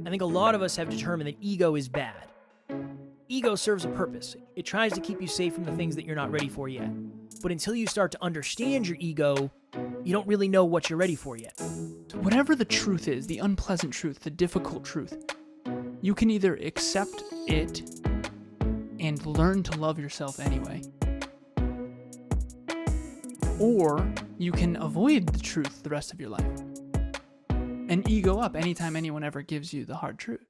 I think a lot of us have determined that ego is bad. Ego serves a purpose. It tries to keep you safe from the things that you're not ready for yet. But until you start to understand your ego, you don't really know what you're ready for yet. So whatever the truth is, the unpleasant truth, the difficult truth, you can either accept it and learn to love yourself anyway, or you can avoid the truth the rest of your life and ego up anytime anyone ever gives you the hard truth.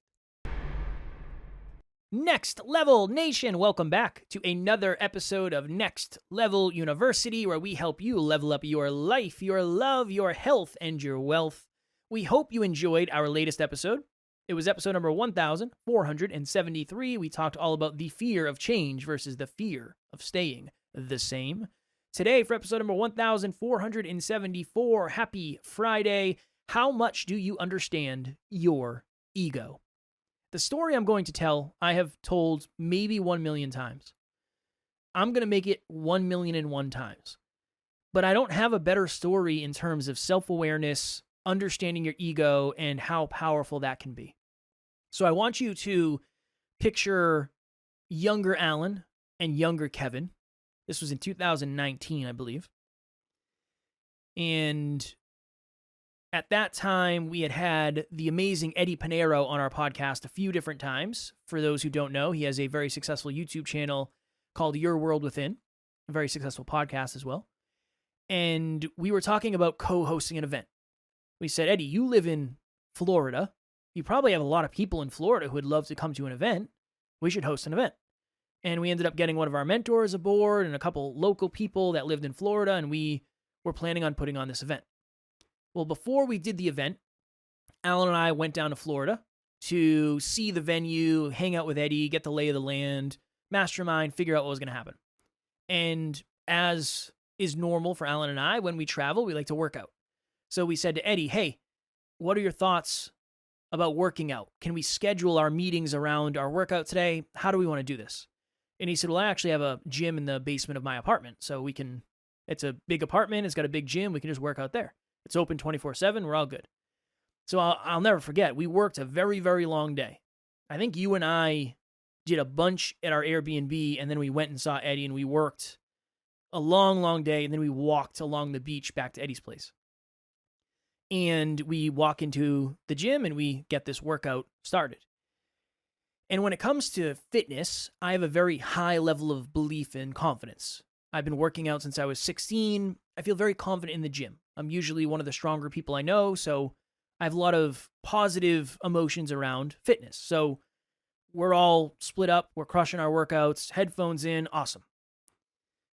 Next Level Nation, welcome back to another episode of Next Level University, where we help you level up your life, your love, your health, and your wealth. We hope you enjoyed our latest episode. It was episode number 1473. We talked all about the fear of change versus the fear of staying the same. Today, for episode number 1474, happy Friday. How much do you understand your ego? The story I'm going to tell, I have told maybe 1 million times. I'm going to make it 1,000,001 times. But I don't have a better story in terms of self-awareness, understanding your ego, and how powerful that can be. So I want you to picture younger Alan and younger Kevin. This was in 2019, I believe. And at that time, we had the amazing Eddie Pinheiro on our podcast a few different times. For those who don't know, he has a very successful YouTube channel called Your World Within, a very successful podcast as well. And we were talking about co-hosting an event. We said, Eddie, you live in Florida. You probably have a lot of people in Florida who would love to come to an event. We should host an event. And we ended up getting one of our mentors aboard and a couple local people that lived in Florida, and we were planning on putting on this event. Well, before we did the event, Alan and I went down to Florida to see the venue, hang out with Eddie, get the lay of the land, mastermind, figure out what was going to happen. And as is normal for Alan and I, when we travel, we like to work out. So we said to Eddie, hey, what are your thoughts about working out? Can we schedule our meetings around our workout today? How do we want to do this? And he said, well, I actually have a gym in the basement of my apartment. So it's a big apartment. It's got a big gym. We can just work out there. It's open 24/7. We're all good. So I'll never forget. We worked a very, very long day. I think you and I did a bunch at our Airbnb, and then we went and saw Eddie, and we worked a long, long day, and then we walked along the beach back to Eddie's place. And we walk into the gym, and we get this workout started. And when it comes to fitness, I have a very high level of belief and confidence. I've been working out since I was 16. I feel very confident in the gym. I'm usually one of the stronger people I know, so I have a lot of positive emotions around fitness. So we're all split up, we're crushing our workouts, headphones in, awesome.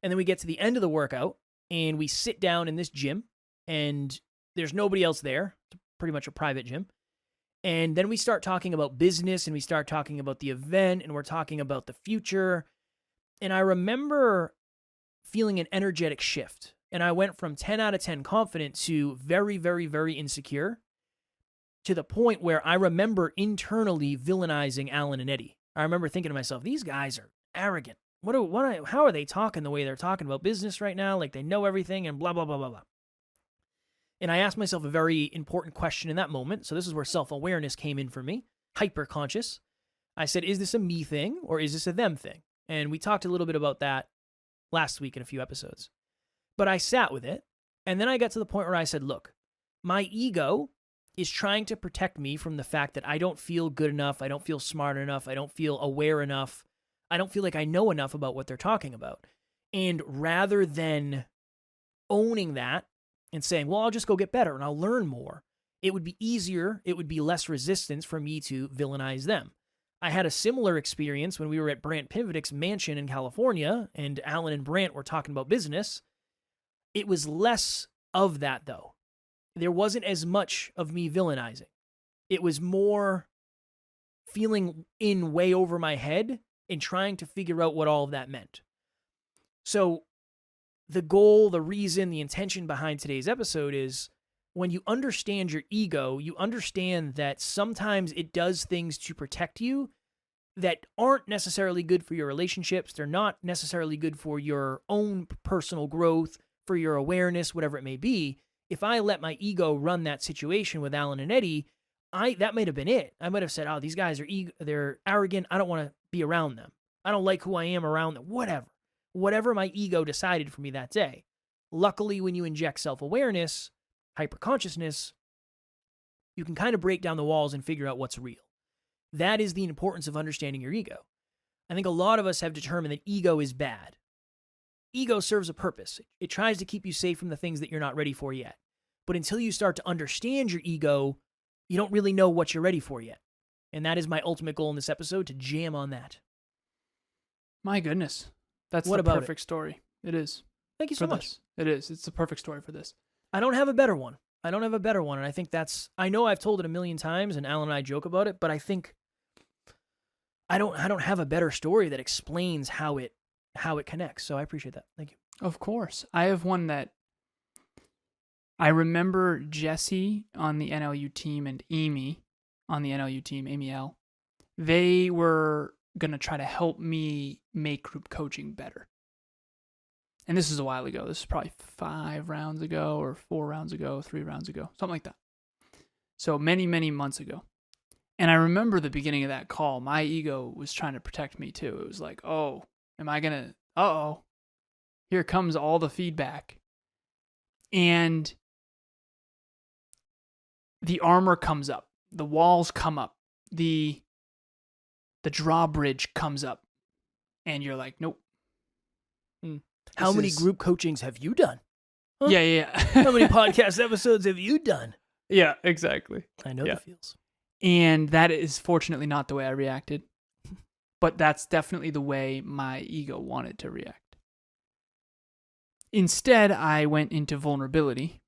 And then we get to the end of the workout, and we sit down in this gym, and there's nobody else there. It's pretty much a private gym. And then we start talking about business, and we start talking about the event, and we're talking about the future. And I remember feeling an energetic shift. And I went from 10 out of 10 confident to very, very, very insecure, to the point where I remember internally villainizing Alan and Eddie. I remember thinking to myself, these guys are arrogant. How are they talking the way they're talking about business right now? Like they know everything and blah, blah, blah, blah, blah. And I asked myself a very important question in that moment. So this is where self-awareness came in for me, hyper-conscious. I said, is this a me thing or is this a them thing? And we talked a little bit about that last week in a few episodes. But I sat with it, and then I got to the point where I said, look, my ego is trying to protect me from the fact that I don't feel good enough, I don't feel smart enough, I don't feel aware enough, I don't feel like I know enough about what they're talking about. And rather than owning that and saying, well, I'll just go get better and I'll learn more, it would be easier, it would be less resistance for me to villainize them. I had a similar experience when we were at Brant Pinvidick's mansion in California, and Alan and Brant were talking about business. It was less of that, though. There wasn't as much of me villainizing. It was more feeling in way over my head and trying to figure out what all of that meant. So the goal, the reason, the intention behind today's episode is when you understand your ego, you understand that sometimes it does things to protect you that aren't necessarily good for your relationships. They're not necessarily good for your own personal growth, for your awareness, whatever it may be. If I let my ego run that situation with Alan and Eddie, that might have been it. I might have said, oh, these guys are they're arrogant. I don't want to be around them. I don't like who I am around them. Whatever my ego decided for me that day. Luckily, when you inject self-awareness, hyper-consciousness, you can kind of break down the walls and figure out what's real. That is the importance of understanding your ego. I think a lot of us have determined that ego is bad. Ego serves a purpose. It tries to keep you safe from the things that you're not ready for yet. But until you start to understand your ego, you don't really know what you're ready for yet. And that is my ultimate goal in this episode, to jam on that. My goodness. That's What the about perfect story. It is. Thank you so much. It is. It's the perfect story for this. I don't have a better one. And I think I know I've told it a million times, and Alan and I joke about it, but I think I don't have a better story that explains how it connects. So I appreciate that. Thank you. Of course. I have one that I remember Jesse on the NLU team and Amy on the NLU team, Amy L. They were going to try to help me make group coaching better. And this is a while ago. This is probably 5 rounds ago or 4 rounds ago, 3 rounds ago, something like that. So many, many months ago. And I remember the beginning of that call, my ego was trying to protect me too. It was like, oh, here comes all the feedback. And the armor comes up, the walls come up, the drawbridge comes up, and you're like, nope. How many group coachings have you done? Huh? Yeah. How many podcast episodes have you done? Yeah, exactly. I know the feels. And that is fortunately not the way I reacted, but that's definitely the way my ego wanted to react. Instead, I went into vulnerability,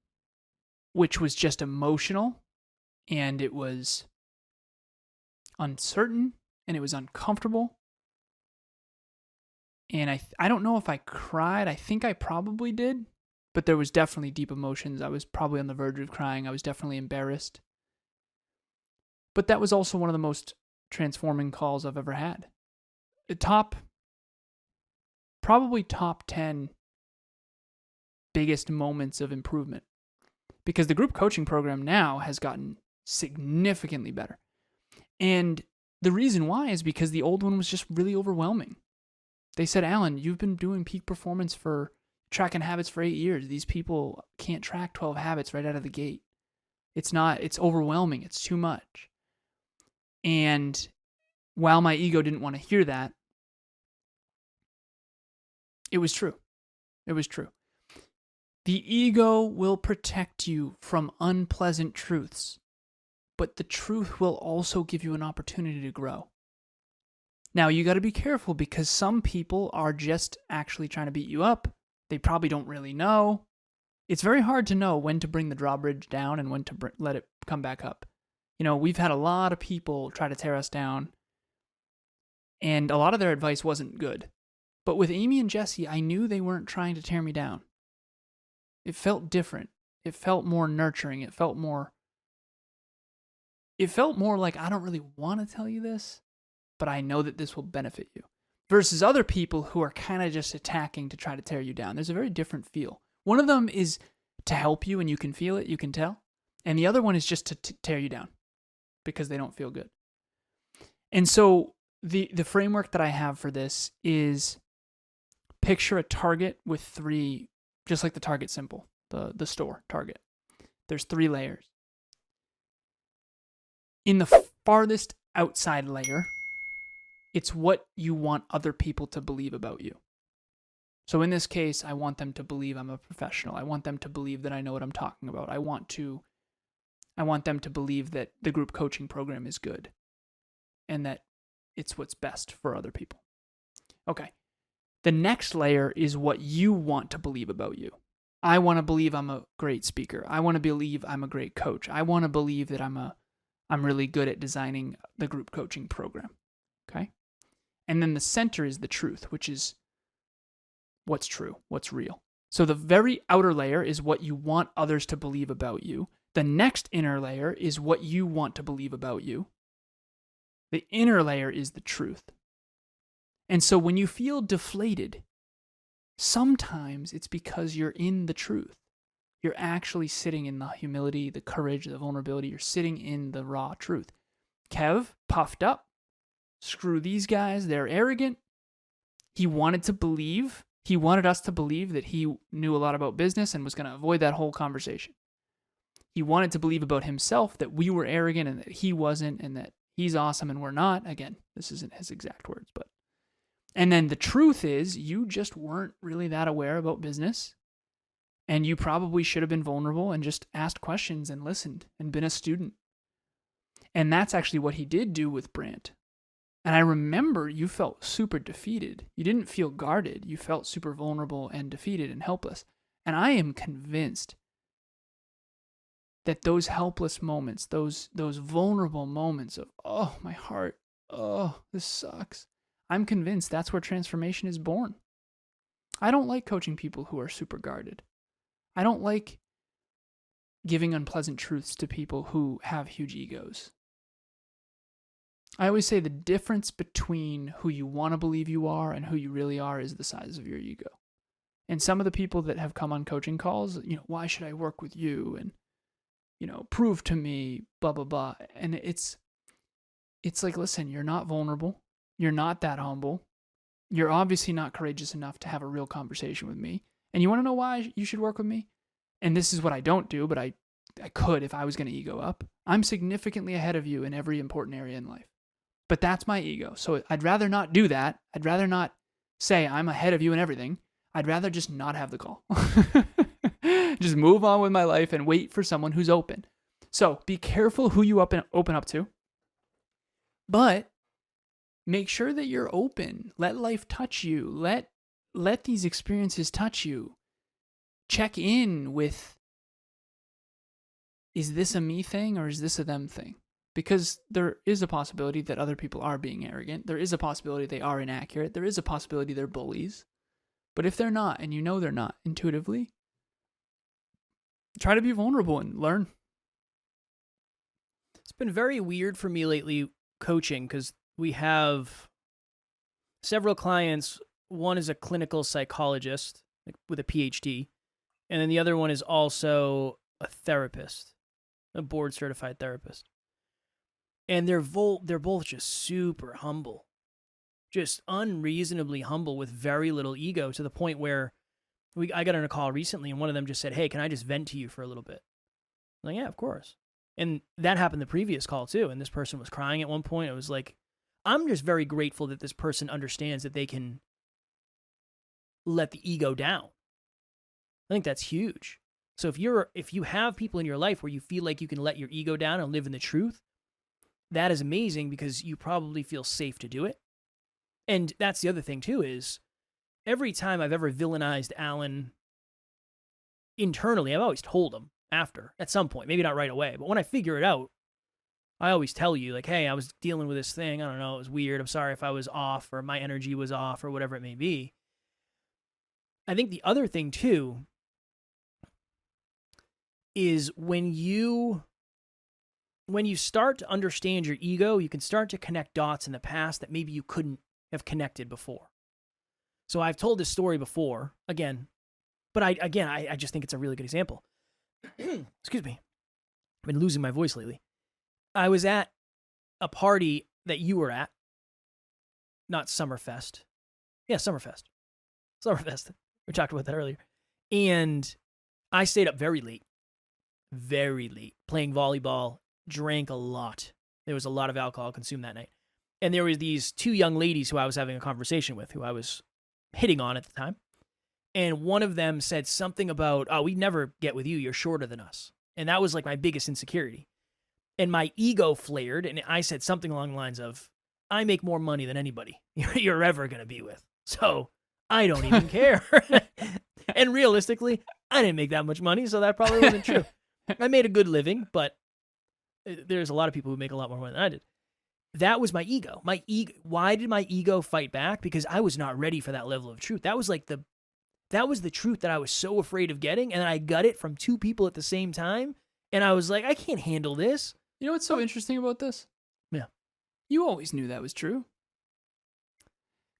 which was just emotional, and it was uncertain, and it was uncomfortable. And I don't know if I cried. I think I probably did, but there was definitely deep emotions. I was probably on the verge of crying. I was definitely embarrassed. But that was also one of the most transforming calls I've ever had. Probably top 10 biggest moments of improvement. Because the group coaching program now has gotten significantly better. And the reason why is because the old one was just really overwhelming. They said, Alan, you've been doing peak performance for tracking habits for 8 years. These people can't track 12 habits right out of the gate. It's overwhelming. It's too much. And while my ego didn't want to hear that, it was true. It was true. The ego will protect you from unpleasant truths, but the truth will also give you an opportunity to grow. Now, you got to be careful because some people are just actually trying to beat you up. They probably don't really know. It's very hard to know when to bring the drawbridge down and when to let it come back up. You know, we've had a lot of people try to tear us down, and a lot of their advice wasn't good. But with Amy and Jesse, I knew they weren't trying to tear me down. It felt different. It felt more nurturing. It felt more like, I don't really want to tell you this, but I know that this will benefit you. Versus other people who are kind of just attacking to try to tear you down. There's a very different feel. One of them is to help you and you can feel it, you can tell. And the other one is just to tear you down because they don't feel good. And so the framework that I have for this is picture a target with 3, just like the Target symbol, the store Target. There's 3 layers. In the farthest outside layer, it's what you want other people to believe about you. So in this case, I want them to believe I'm a professional. I want them to believe that I know what I'm talking about. I want them to believe that the group coaching program is good and that it's what's best for other people. Okay. The next layer is what you want to believe about you. I want to believe I'm a great speaker. I want to believe I'm a great coach. I want to believe that I'm really good at designing the group coaching program. Okay? And then the center is the truth, which is what's true, what's real. So the very outer layer is what you want others to believe about you. The next inner layer is what you want to believe about you. The inner layer is the truth. And so when you feel deflated, sometimes it's because you're in the truth. You're actually sitting in the humility, the courage, the vulnerability. You're sitting in the raw truth. Kev, puffed up. Screw these guys. They're arrogant. He wanted to believe. He wanted us to believe that he knew a lot about business and was going to avoid that whole conversation. He wanted to believe about himself that we were arrogant and that he wasn't and that he's awesome and we're not. Again, this isn't his exact words, but. And then the truth is you just weren't really that aware about business. And you probably should have been vulnerable and just asked questions and listened and been a student. And that's actually what he did do with Brant. And I remember you felt super defeated. You didn't feel guarded. You felt super vulnerable and defeated and helpless. And I am convinced that those helpless moments, those vulnerable moments of, oh, my heart, oh, this sucks. I'm convinced that's where transformation is born. I don't like coaching people who are super guarded. I don't like giving unpleasant truths to people who have huge egos. I always say the difference between who you want to believe you are and who you really are is the size of your ego. And some of the people that have come on coaching calls, why should I work with you? And, prove to me, blah, blah, blah. And it's like, listen, you're not vulnerable. You're not that humble. You're obviously not courageous enough to have a real conversation with me. And you want to know why you should work with me? And this is what I don't do, but I could if I was going to ego up. I'm significantly ahead of you in every important area in life. But that's my ego. So I'd rather not do that. I'd rather not say I'm ahead of you in everything. I'd rather just not have the call. Just move on with my life and wait for someone who's open. So be careful who you open up to. But make sure that you're open. Let life touch you. Let these experiences touch you. Check in with, is this a me thing or is this a them thing? Because there is a possibility that other people are being arrogant. There is a possibility they are inaccurate. There is a possibility they're bullies. But if they're not, and you know they're not intuitively, try to be vulnerable and learn. It's been very weird for me lately coaching because we have several clients. One is a clinical psychologist with a PhD, and then the other one is also a therapist, a board-certified therapist. And they're both just super humble, just unreasonably humble with very little ego to the point where I got on a call recently and one of them just said, hey, can I just vent to you for a little bit? I'm like, yeah, of course. And that happened the previous call too. And this person was crying at one point. It was like, I'm just very grateful that this person understands that they can let the ego down. I think that's huge. So if you have people in your life where you feel like you can let your ego down and live in the truth, that is amazing because you probably feel safe to do it. And that's the other thing too is every time I've ever villainized Alan internally, I've always told him after at some point, maybe not right away, but when I figure it out, I always tell you like, hey, I was dealing with this thing. I don't know. It was weird. I'm sorry if I was off or my energy was off or whatever it may be. I think the other thing too is when you start to understand your ego, you can start to connect dots in the past that maybe you couldn't have connected before. So I've told this story before, again, but I just think it's a really good example. Excuse me. I've been losing my voice lately. I was at a party that you were at, not Summerfest. Yeah, Summerfest. We talked about that earlier. And I stayed up very late, playing volleyball, drank a lot. There was a lot of alcohol consumed that night. And there was these two young ladies who I was having a conversation with, who I was hitting on at the time. And one of them said something about, oh, we'd never get with you. You're shorter than us. And that was like my biggest insecurity. And my ego flared. And I said something along the lines of, I make more money than anybody you're ever going to be with. So I don't even care. And realistically, I didn't make that much money. So that probably wasn't true. I made a good living, but there's a lot of people who make a lot more money than I did. That was my ego. Why did my ego fight back? Because I was not ready for that level of truth. That was the truth that I was so afraid of getting, and I got it from two people at the same time, and I was like, I can't handle this. You know what's so interesting about this? Yeah. You always knew that was true.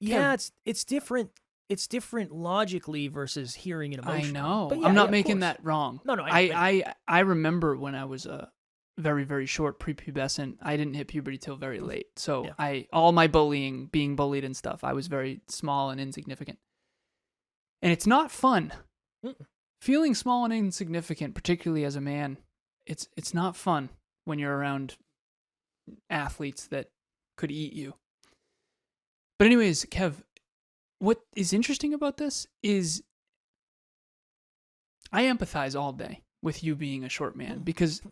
Yeah, it's different. it's different logically versus hearing it emotionally. I know. But yeah, I'm not of making course. that wrong. No, I remember when I was very, very short, prepubescent. I didn't hit puberty till very late. So all my bullying, being bullied and stuff, I was very small and insignificant. And it's not fun. Mm-mm. Feeling small and insignificant, particularly as a man, it's not fun when you're around athletes that could eat you. But anyways, Kev, what is interesting about this is I empathize all day with you being a short man because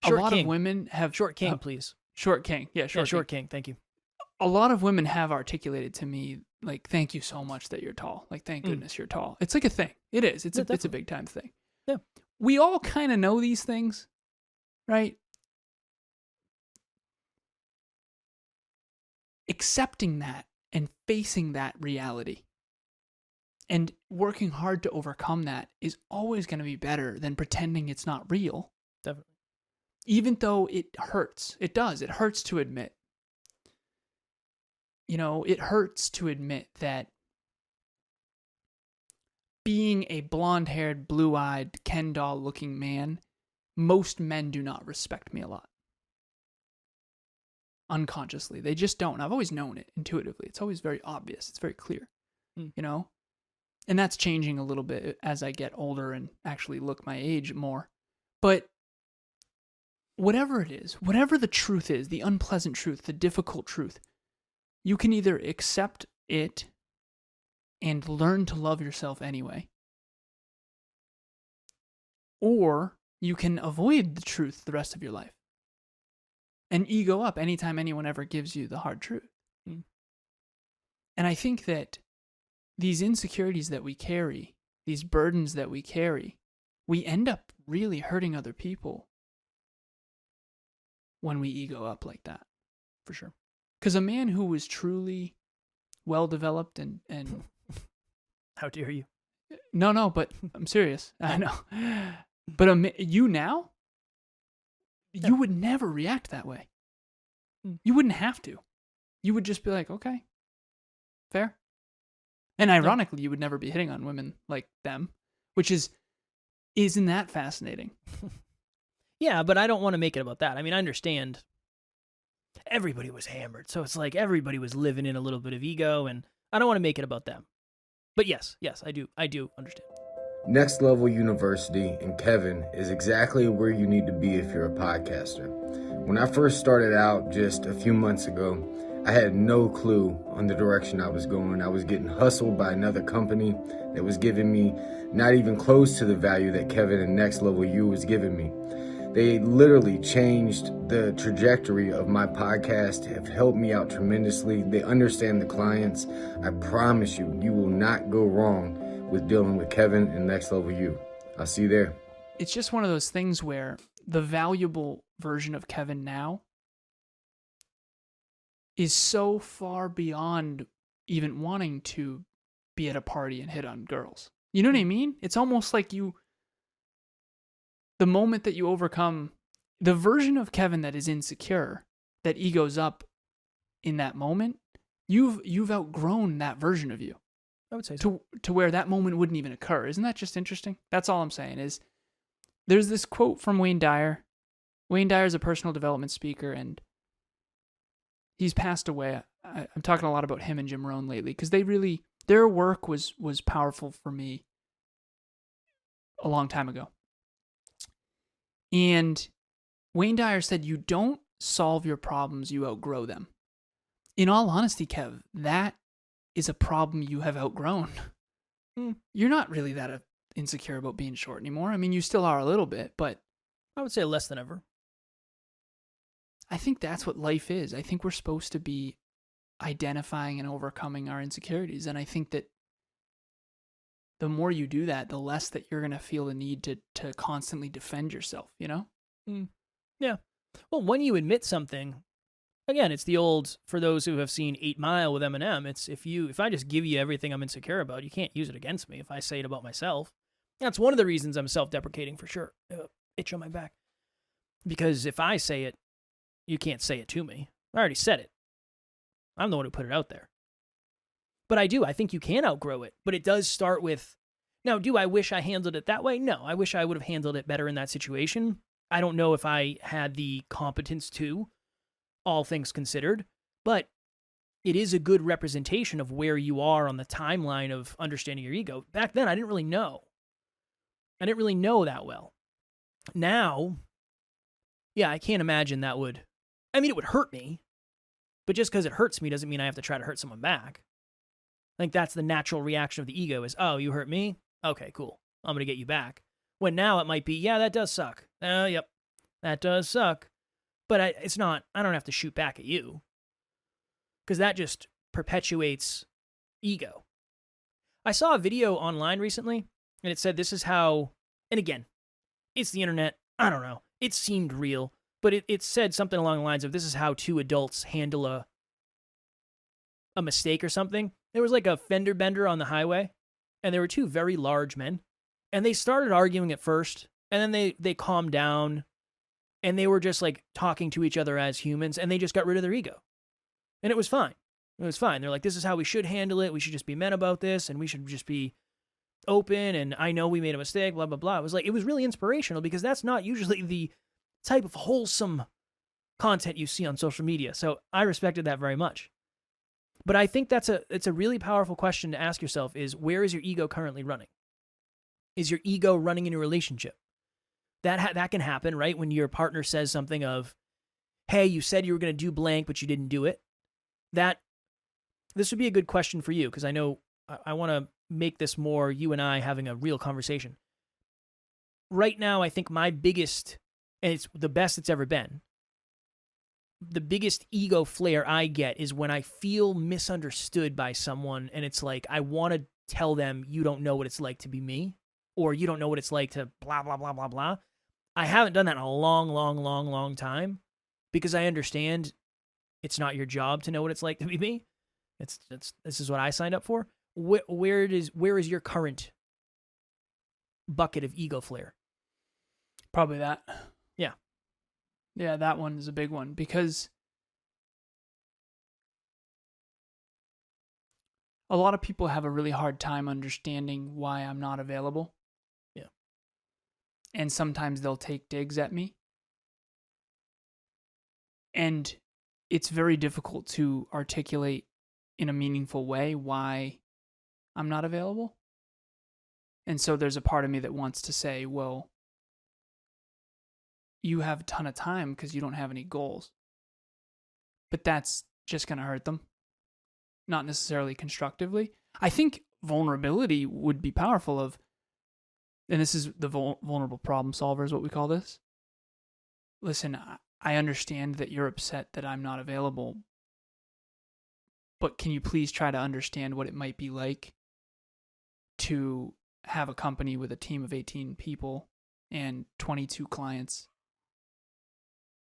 Short a lot king. of women have... Short king, please. Short king. Yeah, Short king. Thank you. A lot of women have articulated to me, like, thank you so much that you're tall. Like, thank goodness you're tall. It's like a thing. It is. It's a big time thing. Yeah. We all kind of know these things, right? Accepting that and facing that reality and working hard to overcome that is always going to be better than pretending it's not real. Definitely. Even though it hurts. It does. It hurts to admit. You know, it hurts to admit that being a blonde-haired, blue-eyed, Ken doll-looking man, most men do not respect me a lot. Unconsciously. They just don't. I've always known it intuitively. It's always very obvious. It's very clear. You know? And that's changing a little bit as I get older and actually look my age more. But whatever it is, whatever the truth is, the unpleasant truth, the difficult truth, you can either accept it and learn to love yourself anyway, or you can avoid the truth the rest of your life and ego up anytime anyone ever gives you the hard truth. And I think that these insecurities that we carry, these burdens that we carry, we end up really hurting other people when we ego up like that. For sure. Because a man who was truly well-developed and How dare you? No, but I'm serious. I know. But you now, you would never react that way. You wouldn't have to. You would just be like, okay, fair. And ironically, you would never be hitting on women like them, which isn't that fascinating? Yeah, but I don't want to make it about that. I mean, I understand everybody was hammered, so it's like everybody was living in a little bit of ego, and I don't want to make it about them. But yes, I do understand. Next Level University and Kevin is exactly where you need to be if you're a podcaster. When I first started out just a few months ago, I had no clue on the direction I was going. I was getting hustled by another company that was giving me not even close to the value that Kevin and Next Level U was giving me. They literally changed the trajectory of my podcast, have helped me out tremendously. They understand the clients. I promise you, you will not go wrong with dealing with Kevin and Next Level U. I'll see you there. It's just one of those things where the valuable version of Kevin now is so far beyond even wanting to be at a party and hit on girls. You know what I mean? It's almost like the moment that you overcome the version of Kevin that is insecure, that egos up in that moment, you've outgrown that version of you. I would say so. To where that moment wouldn't even occur. Isn't that just interesting? That's all I'm saying is there's this quote from Wayne Dyer. Wayne Dyer is a personal development speaker, and he's passed away. I'm talking a lot about him and Jim Rohn lately because their work was powerful for me a long time ago. And Wayne Dyer said, you don't solve your problems, you outgrow them. In all honesty, Kev, that is a problem you have outgrown. You're not really that insecure about being short anymore. I mean, you still are a little bit, but I would say less than ever. I think that's what life is. I think we're supposed to be identifying and overcoming our insecurities. And I think that the more you do that, the less that you're going to feel the need to constantly defend yourself, you know? Yeah. Well, when you admit something, again, it's the old, for those who have seen 8 Mile with Eminem, it's if I just give you everything I'm insecure about, you can't use it against me if I say it about myself. That's one of the reasons I'm self-deprecating for sure. Itch on my back. Because if I say it, you can't say it to me. I already said it. I'm the one who put it out there. But I think you can outgrow it. But it does start with, now, do I wish I handled it that way? No, I wish I would have handled it better in that situation. I don't know if I had the competence to, all things considered, but it is a good representation of where you are on the timeline of understanding your ego. Back then, I didn't really know. I didn't really know that well. Now, yeah, I can't imagine that would, I mean, it would hurt me, but just because it hurts me doesn't mean I have to try to hurt someone back. I think that's the natural reaction of the ego is, oh, you hurt me? Okay, cool. I'm going to get you back. When now it might be, yeah, that does suck. Yep, that does suck. But it's not, I don't have to shoot back at you. Because that just perpetuates ego. I saw a video online recently, and it said this is how, and again, it's the internet. I don't know. It seemed real, but it said something along the lines of this is how two adults handle a mistake or something. There was like a fender bender on the highway, and there were two very large men, and they started arguing at first, and then they calmed down, and they were just like talking to each other as humans, and they just got rid of their ego. And it was fine. It was fine. They're like, this is how we should handle it. We should just be men about this, and we should just be open, and I know we made a mistake, blah, blah, blah. It was really inspirational because that's not usually the type of wholesome content you see on social media. So I respected that very much. But I think it's a really powerful question to ask yourself is, where is your ego currently running? Is your ego running in a relationship? That can happen, right? When your partner says something of, hey, you said you were going to do blank, but you didn't do it. This would be a good question for you, because I know I want to make this more you and I having a real conversation. Right now, I think my biggest, and it's the best it's ever been, the biggest ego flare I get is when I feel misunderstood by someone, and it's like, I want to tell them, you don't know what it's like to be me, or you don't know what it's like to blah, blah, blah, blah, blah. I haven't done that in a long, long, long, long time, because I understand it's not your job to know what it's like to be me. This is what I signed up for. Where is your current bucket of ego flare? Probably that. Yeah. Yeah, that one is a big one, because a lot of people have a really hard time understanding why I'm not available. Yeah. And sometimes they'll take digs at me. And it's very difficult to articulate in a meaningful way why I'm not available. And so there's a part of me that wants to say, well, you have a ton of time because you don't have any goals. But that's just going to hurt them, not necessarily constructively. I think vulnerability would be powerful and this is the vulnerable problem solver is what we call this. Listen, I understand that you're upset that I'm not available, but can you please try to understand what it might be like to have a company with a team of 18 people and 22 clients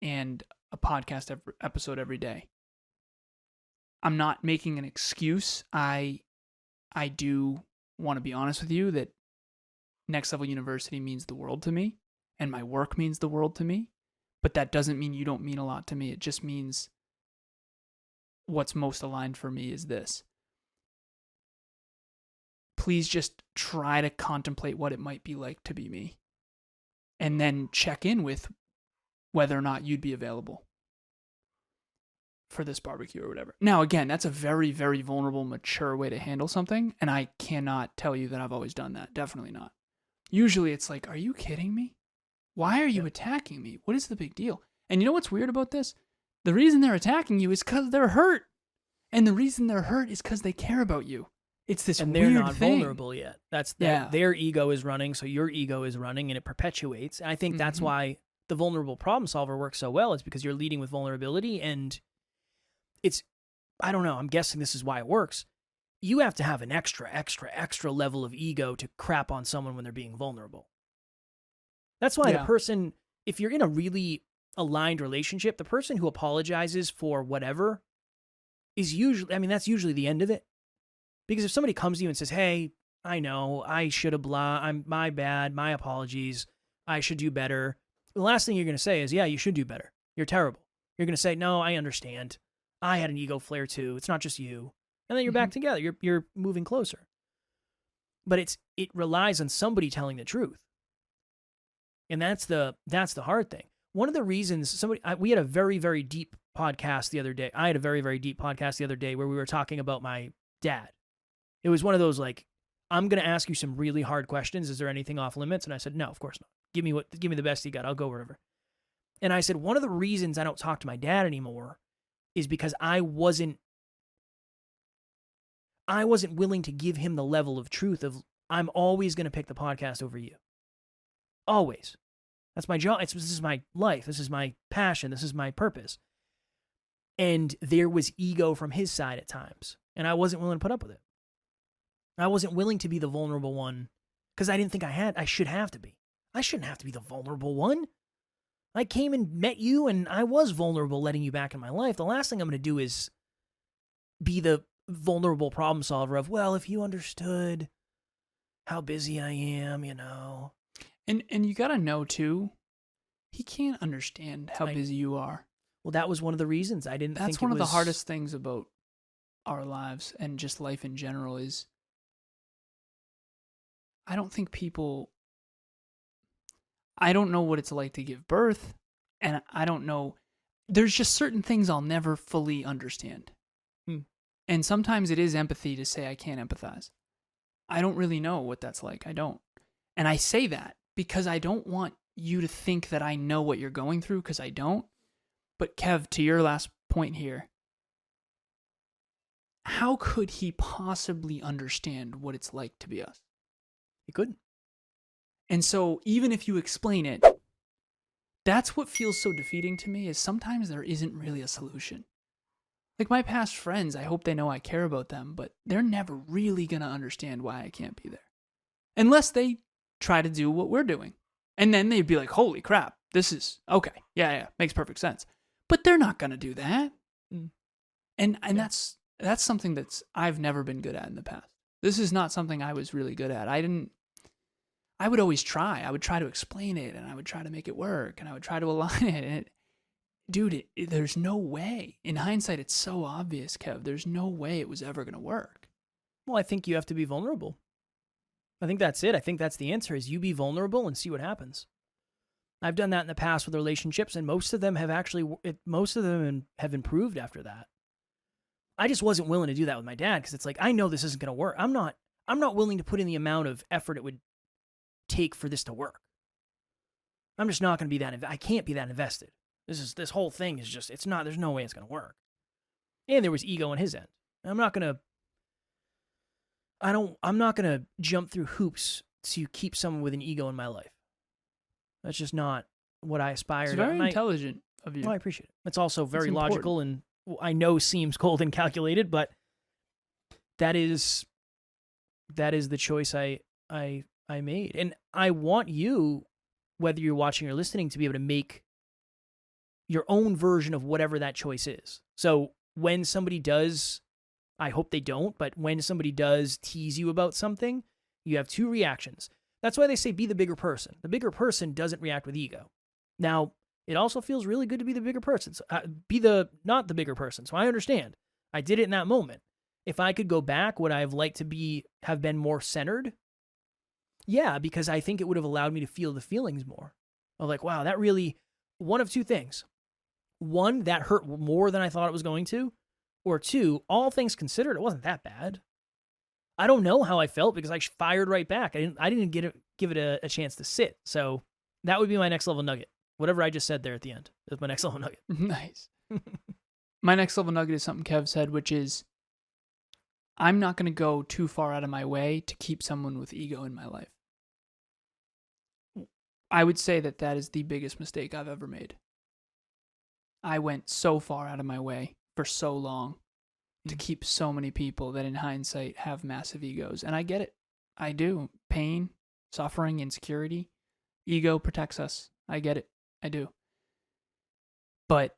and a podcast episode every day? I'm not making an excuse. I do want to be honest with you that Next Level University means the world to me, and my work means the world to me, but that doesn't mean you don't mean a lot to me. It just means what's most aligned for me is this. Please just try to contemplate what it might be like to be me, and then check in with whether or not you'd be available for this barbecue or whatever. Now, again, that's a very, very vulnerable, mature way to handle something, and I cannot tell you that I've always done that. Definitely not. Usually it's like, are you kidding me? Why are you attacking me? What is the big deal? And you know what's weird about this? The reason they're attacking you is because they're hurt. And the reason they're hurt is because they care about you. It's this and weird thing. And they're not vulnerable yet. Their ego is running, so your ego is running, and it perpetuates. And I think that's why the vulnerable problem solver works so well, is because you're leading with vulnerability, and I don't know, I'm guessing this is why it works. You have to have an extra level of ego to crap on someone when they're being vulnerable. That's why the person, if you're in a really aligned relationship, the person who apologizes for whatever is usually, that's usually the end of it. Because if somebody comes to you and says, hey, I know, I should have my bad, my apologies, I should do better. The last thing you're going to say is, yeah, you should do better. You're terrible. You're going to say, no, I understand. I had an ego flare too. It's not just you. And then you're back together. You're moving closer. But it relies on somebody telling the truth. And that's the hard thing. One of the reasons we had a very, very deep podcast the other day. I had a very, very deep podcast the other day where we were talking about my dad. It was one of those like, I'm going to ask you some really hard questions. Is there anything off limits? And I said, no, of course not. Give me the best you got. I'll go wherever. And I said, one of the reasons I don't talk to my dad anymore is because I wasn't willing to give him the level of truth of, I'm always going to pick the podcast over you. Always. That's my job. This is my life. This is my passion. This is my purpose. And there was ego from his side at times. And I wasn't willing to put up with it. I wasn't willing to be the vulnerable one because I didn't think I should have to be. I shouldn't have to be the vulnerable one. I came and met you and I was vulnerable letting you back in my life. The last thing I'm going to do is be the vulnerable problem solver of, well, if you understood how busy I am, you know. And you got to know, too, he can't understand how busy you are. Well, that was one of the reasons I didn't think it was... That's one of the hardest things about our lives and just life in general is I don't think people... I don't know what it's like to give birth, and I don't know... There's just certain things I'll never fully understand. And sometimes it is empathy to say I can't empathize. I don't really know what that's like. I don't. And I say that because I don't want you to think that I know what you're going through, because I don't. But Kev, to your last point here, how could he possibly understand what it's like to be us? He couldn't. And so even if you explain it, that's what feels so defeating to me, is sometimes there isn't really a solution. Like my past friends, I hope they know I care about them, but they're never really going to understand why I can't be there. Unless they try to do what we're doing. And then they'd be like, holy crap, this is, okay, yeah, makes perfect sense. But they're not going to do that. And that's something I've never been good at in the past. This is not something I was really good at. I would always try. I would try to explain it, and I would try to make it work, and I would try to align it. And dude, there's no way. In hindsight, it's so obvious, Kev. There's no way it was ever going to work. Well, I think you have to be vulnerable. I think that's it. I think that's the answer, is you be vulnerable and see what happens. I've done that in the past with relationships, and most of them have improved after that. I just wasn't willing to do that with my dad, because it's like, I know this isn't going to work. I'm not willing to put in the amount of effort it would take for this to work. I'm just not going to be that. I can't be that invested. This whole thing is just, it's not, there's no way it's going to work. And there was ego on his end. I'm not going to jump through hoops to keep someone with an ego in my life. That's just not what I aspire to. It's very intelligent of you. Well, I appreciate it. It's also very logical, and I know seems cold and calculated, but that is the choice I made. And I want you, whether you're watching or listening, to be able to make your own version of whatever that choice is. So when somebody does, I hope they don't, but when somebody does tease you about something, you have two reactions. That's why they say be the bigger person. The bigger person doesn't react with ego. Now, it also feels really good to be the bigger person. So, not the bigger person. So I understand. I did it in that moment. If I could go back, would I have liked to have been more centered? Yeah, because I think it would have allowed me to feel the feelings more. Of like, wow, that really, one of two things. One, that hurt more than I thought it was going to. Or two, all things considered, it wasn't that bad. I don't know how I felt because I fired right back. I didn't give it a chance to sit. So that would be my next level nugget. Whatever I just said there at the end is my next level nugget. Nice. My next level nugget is something Kev said, which is, I'm not going to go too far out of my way to keep someone with ego in my life. I would say that is the biggest mistake I've ever made. I went so far out of my way for so long to keep so many people that in hindsight have massive egos. And I get it. I do. Pain, suffering, insecurity, ego protects us. I get it. I do. But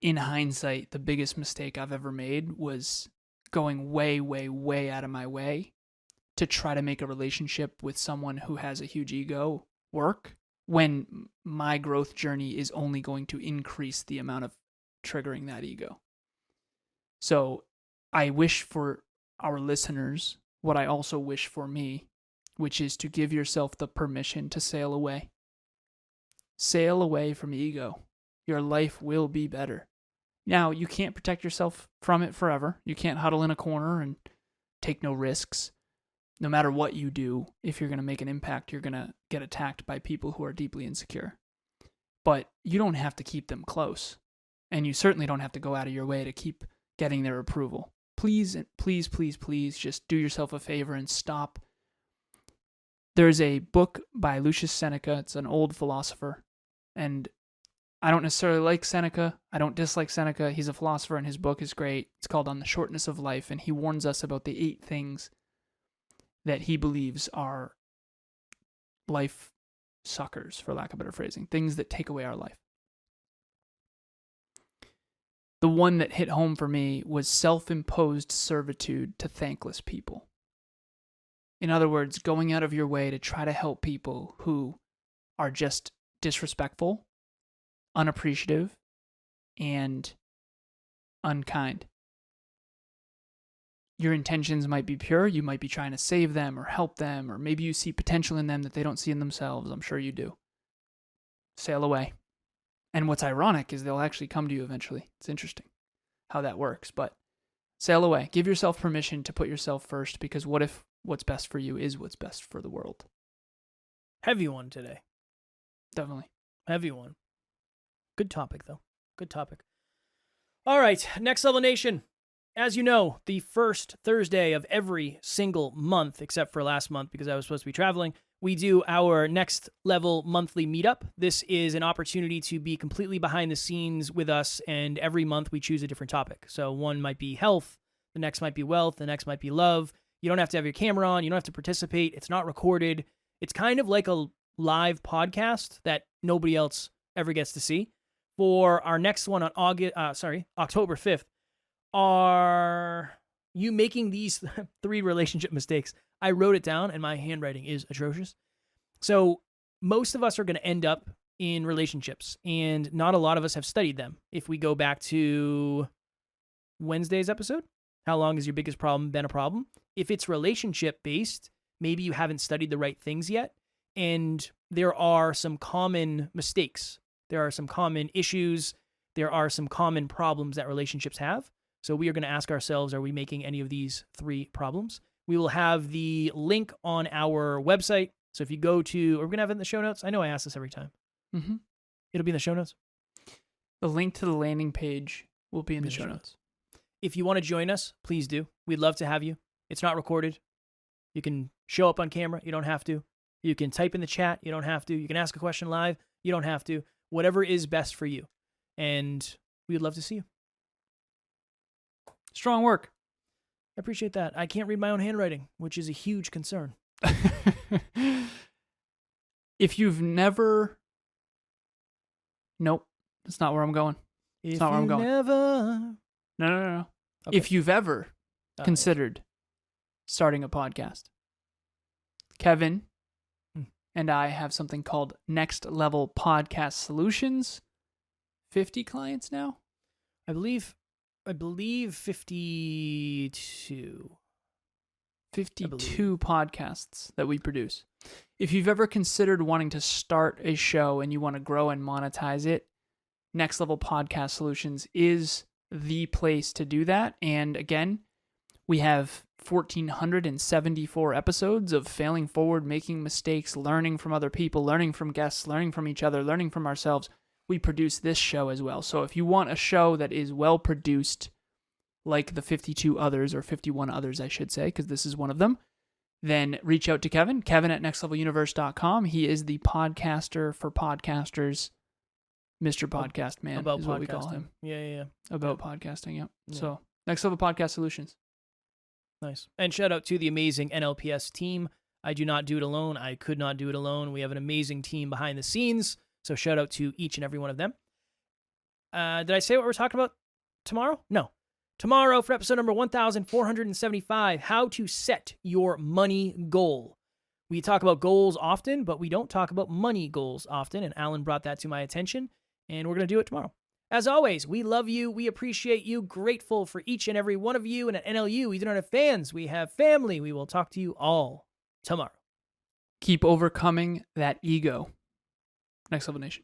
in hindsight, the biggest mistake I've ever made was going way, way, way out of my way to try to make a relationship with someone who has a huge ego work when my growth journey is only going to increase the amount of triggering that ego. So I wish for our listeners what I also wish for me, which is to give yourself the permission to sail away. Sail away from ego. Your life will be better. Now, you can't protect yourself from it forever. You can't huddle in a corner and take no risks. No matter what you do, if you're going to make an impact, you're going to get attacked by people who are deeply insecure. But you don't have to keep them close. And you certainly don't have to go out of your way to keep getting their approval. Please, please, please, please just do yourself a favor and stop. There's a book by Lucius Seneca. It's an old philosopher. And I don't necessarily like Seneca. I don't dislike Seneca. He's a philosopher and his book is great. It's called On the Shortness of Life. And he warns us about the 8 things that he believes are life suckers, for lack of better phrasing. Things that take away our life. The one that hit home for me was self-imposed servitude to thankless people. In other words, going out of your way to try to help people who are just disrespectful, unappreciative, and unkind. Your intentions might be pure. You might be trying to save them or help them, or maybe you see potential in them that they don't see in themselves. I'm sure you do. Sail away. And what's ironic is they'll actually come to you eventually. It's interesting how that works, but sail away. Give yourself permission to put yourself first, because what if what's best for you is what's best for the world? Heavy one today. Definitely. Heavy one. Good topic, though. Good topic. All right, Next Level Nation. As you know, the first Thursday of every single month, except for last month because I was supposed to be traveling, we do our Next Level monthly meetup. This is an opportunity to be completely behind the scenes with us, and every month we choose a different topic. So one might be health, the next might be wealth, the next might be love. You don't have to have your camera on, you don't have to participate, it's not recorded. It's kind of like a live podcast that nobody else ever gets to see. For our next one on October 5th, are you making these 3 relationship mistakes? I wrote it down and my handwriting is atrocious. So most of us are going to end up in relationships, and not a lot of us have studied them. If we go back to Wednesday's episode, how long has your biggest problem been a problem? If it's relationship based, maybe you haven't studied the right things yet. And there are some common mistakes. There are some common issues. There are some common problems that relationships have. So we are going to ask ourselves, are we making any of these 3 problems? We will have the link on our website. So if you go to, are we going to have it in the show notes? I know I ask this every time. Mm-hmm. It'll be in the show notes. The link to the landing page will be in the show notes. If you want to join us, please do. We'd love to have you. It's not recorded. You can show up on camera. You don't have to. You can type in the chat. You don't have to. You can ask a question live. You don't have to. Whatever is best for you. And we would love to see you. Strong work. I appreciate that. I can't read my own handwriting, which is a huge concern. If you've never... Nope. That's not where I'm going. That's not where I'm going. No. Okay. If you've ever considered starting a podcast, Kevin and I have something called Next Level Podcast Solutions. 50 clients now? I believe 52. 52 podcasts that we produce. If you've ever considered wanting to start a show and you want to grow and monetize it, Next Level Podcast Solutions is the place to do that. And again, we have 1,474 episodes of failing forward, making mistakes, learning from other people, learning from guests, learning from each other, learning from ourselves. We produce this show as well. So if you want a show that is well produced, like the 52 others, or 51 others, I should say, because this is one of them, then reach out to Kevin at nextleveluniverse.com. He is the podcaster for podcasters, Mr. Podcast Man about is podcasting. What we call him. Yeah. About podcasting, yeah. So, Next Level Podcast Solutions. Nice. And shout out to the amazing NLPS team. I do not do it alone. I could not do it alone. We have an amazing team behind the scenes. So shout out to each and every one of them. Did I say what we're talking about tomorrow? No. Tomorrow for episode number 1475, how to set your money goal. We talk about goals often, but we don't talk about money goals often. And Alan brought that to my attention, and we're going to do it tomorrow. As always, we love you. We appreciate you. Grateful for each and every one of you. And at NLU, we do not have fans. We have family. We will talk to you all tomorrow. Keep overcoming that ego. Next Level Nation.